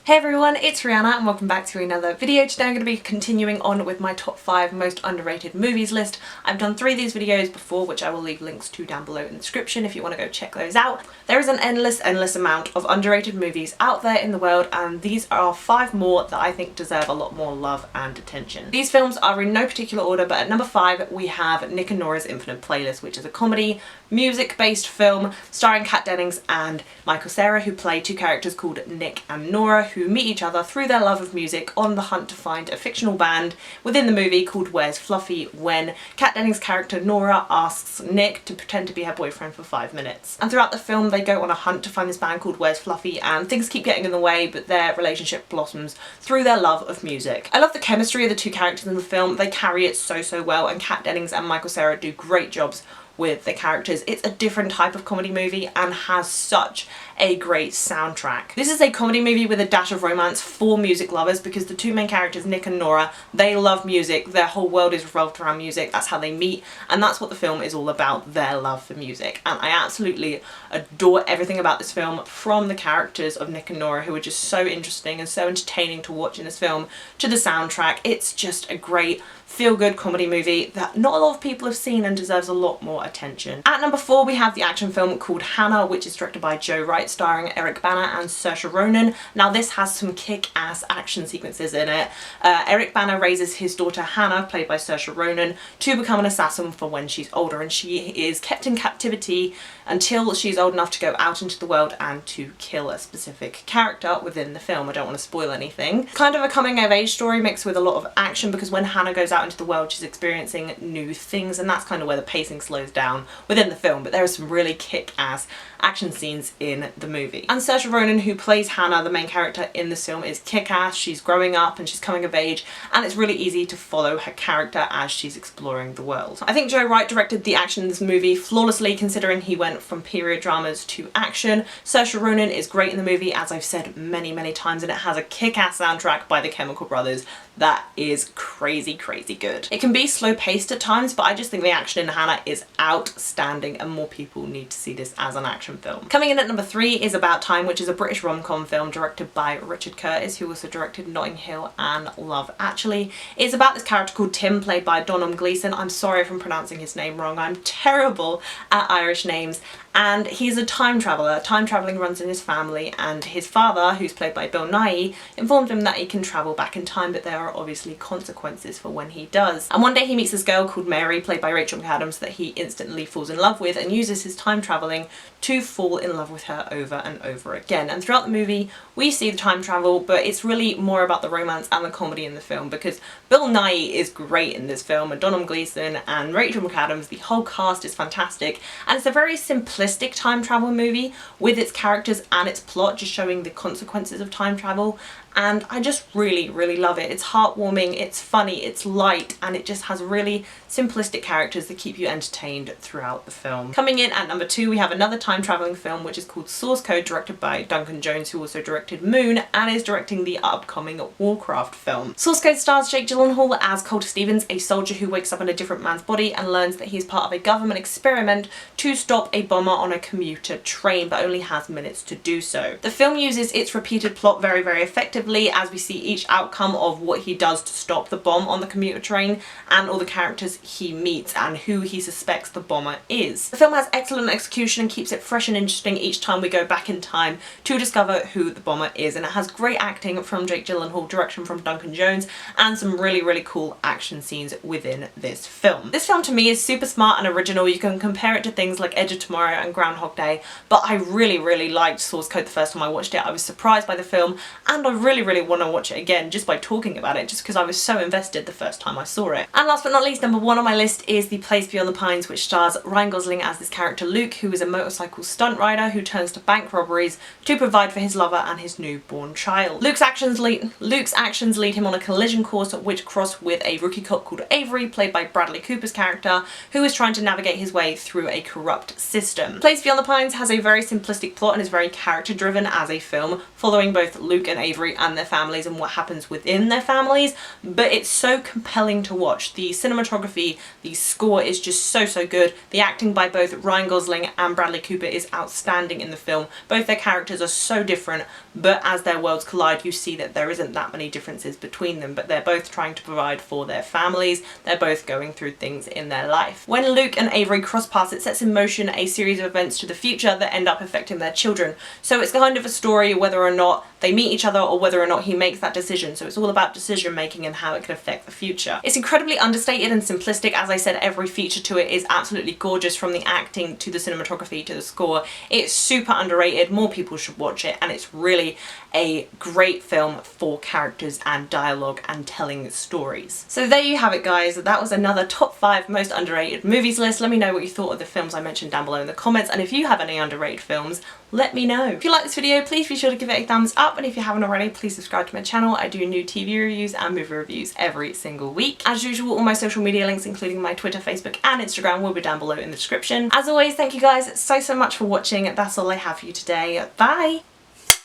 Hey everyone, it's Rihanna and welcome back to another video. Today I'm going to be continuing on with my top 5 most underrated movies list. I've done 3 of these videos before, which I will leave links to down below in the description if you want to go check those out. There is an endless amount of underrated movies out there in the world, and these are 5 more that I think deserve a lot more love and attention. These films are in no particular order, but at number 5 we have Nick and Nora's Infinite Playlist, which is a comedy, music-based film starring Kat Dennings and Michael Cera, who play 2 characters called Nick and Nora, who meet each other through their love of music on the hunt to find a fictional band within the movie called Where's Fluffy, when Kat Dennings' character Nora asks Nick to pretend to be her boyfriend for 5 minutes. And throughout the film they go on a hunt to find this band called Where's Fluffy, and things keep getting in the way, but their relationship blossoms through their love of music. I love the chemistry of the 2 characters in the film. They carry it so well, and Kat Dennings and Michael Cera do great jobs with the characters. It's a different type of comedy movie and has such a great soundtrack. This is a comedy movie with a dash of romance for music lovers, because the 2 main characters, Nick and Nora, they love music. Their whole world is revolved around music. That's how they meet, and that's what the film is all about, their love for music. And I absolutely adore everything about this film, from the characters of Nick and Nora, who are just so interesting and so entertaining to watch in this film, to the soundtrack. It's just a great feel-good comedy movie that not a lot of people have seen and deserves a lot more attention. At number 4 we have the action film called Hannah, which is directed by Joe Wright, starring Eric Bana and Saoirse Ronan. Now this has some kick-ass action sequences in it. Eric Bana raises his daughter Hannah, played by Saoirse Ronan, to become an assassin for when she's older, and she is kept in captivity until she's old enough to go out into the world and to kill a specific character within the film. I don't want to spoil anything. Kind of a coming of age story mixed with a lot of action, because when Hannah goes out into the world she's experiencing new things, and that's kind of where the pacing slows down within the film, but there are some really kick-ass action scenes in the movie. And Saoirse Ronan, who plays Hannah, the main character in this film, is kick-ass. She's growing up and she's coming of age, and it's really easy to follow her character as she's exploring the world. I think Joe Wright directed the action in this movie flawlessly, considering he went from period dramas to action. Saoirse Ronan is great in the movie, as I've said many times, and it has a kick-ass soundtrack by the Chemical Brothers that is crazy good. It can be slow paced at times, but I just think the action in Hannah is outstanding, and more people need to see this as an action film. Coming in at number 3 is About Time, which is a British rom-com film directed by Richard Curtis, who also directed Notting Hill and Love Actually. It's about this character called Tim, played by Donald Gleeson. I'm sorry if I'm pronouncing his name wrong. I'm terrible at Irish names. And he's a time traveller. Time travelling runs in his family, and his father, who's played by Bill Nighy, informed him that he can travel back in time, but there are obviously consequences for when he does. And one day he meets this girl called Mary, played by Rachel McAdams, that he instantly falls in love with, and uses his time travelling to fall in love with her over and over again. And throughout the movie we see the time travel, but it's really more about the romance and the comedy in the film, because Bill Nighy is great in this film, and Donald Gleeson and Rachel McAdams, the whole cast is fantastic, and it's a very simplistic time travel movie with its characters and its plot just showing the consequences of time travel, and I just really love it. It's heartwarming, it's funny, it's light, and it just has really simplistic characters that keep you entertained throughout the film. Coming in at number 2 we have another time travelling film, which is called Source Code, directed by Duncan Jones, who also directed Moon and is directing the upcoming Warcraft film. Source Code stars Jake Gyllenhaal as Colter Stevens, a soldier who wakes up in a different man's body and learns that he's part of a government experiment to stop a bomber on a commuter train, but only has minutes to do so. The film uses its repeated plot very effectively, as we see each outcome of what he does to stop the bomb on the commuter train, and all the characters he meets and who he suspects the bomber is. The film has excellent execution and keeps it fresh and interesting each time we go back in time to discover who the bomber is, and it has great acting from Jake Gyllenhaal, direction from Duncan Jones, and some really cool action scenes within this film. This film to me is super smart and original. You can compare it to things like Edge of Tomorrow and Groundhog Day, but I really liked Source Code the first time I watched it. I was surprised by the film, and I really want to watch it again just by talking about it, just because I was so invested the first time I saw it. And last but not least, number 1 on my list is The Place Beyond the Pines, which stars Ryan Gosling as this character Luke, who is a motorcycle stunt rider who turns to bank robberies to provide for his lover and his newborn child. Luke's actions lead him on a collision course which cross with a rookie cop called Avery, played by Bradley Cooper's character, who is trying to navigate his way through a corrupt system. Place Beyond the Pines has a very simplistic plot and is very character driven as a film, following both Luke and Avery and their families and what happens within their families, but it's so compelling to watch. The cinematography, the score is just so good. The acting by both Ryan Gosling and Bradley Cooper is outstanding in the film. Both their characters are so different, but as their worlds collide, you see that there isn't that many differences between them, but they're both trying to provide for their families. They're both going through things in their life. When Luke and Avery cross paths, it sets in motion a series of events to the future that end up affecting their children. So it's kind of a story whether or not they meet each other or whether or not he makes that decision. So it's all about decision making and how it could affect the future. It's incredibly understated and simplistic. As I said, every feature to it is absolutely gorgeous, from the acting to the cinematography to the score. It's super underrated. More people should watch it, and it's really a great film for characters and dialogue and telling stories. So there you have it, guys. That was another top 5 most underrated movies list. Let me know what you thought of the films I mentioned down below in the comments, and if you have any underrated films, let me know. If you like this video, please be sure to give it a thumbs up, and if you haven't already, please subscribe to my channel. I do new TV reviews and movie reviews every single week. As usual, all my social media links, including my Twitter, Facebook and Instagram, will be down below in the description. As always, thank you guys so much for watching. That's all I have for you today. Bye!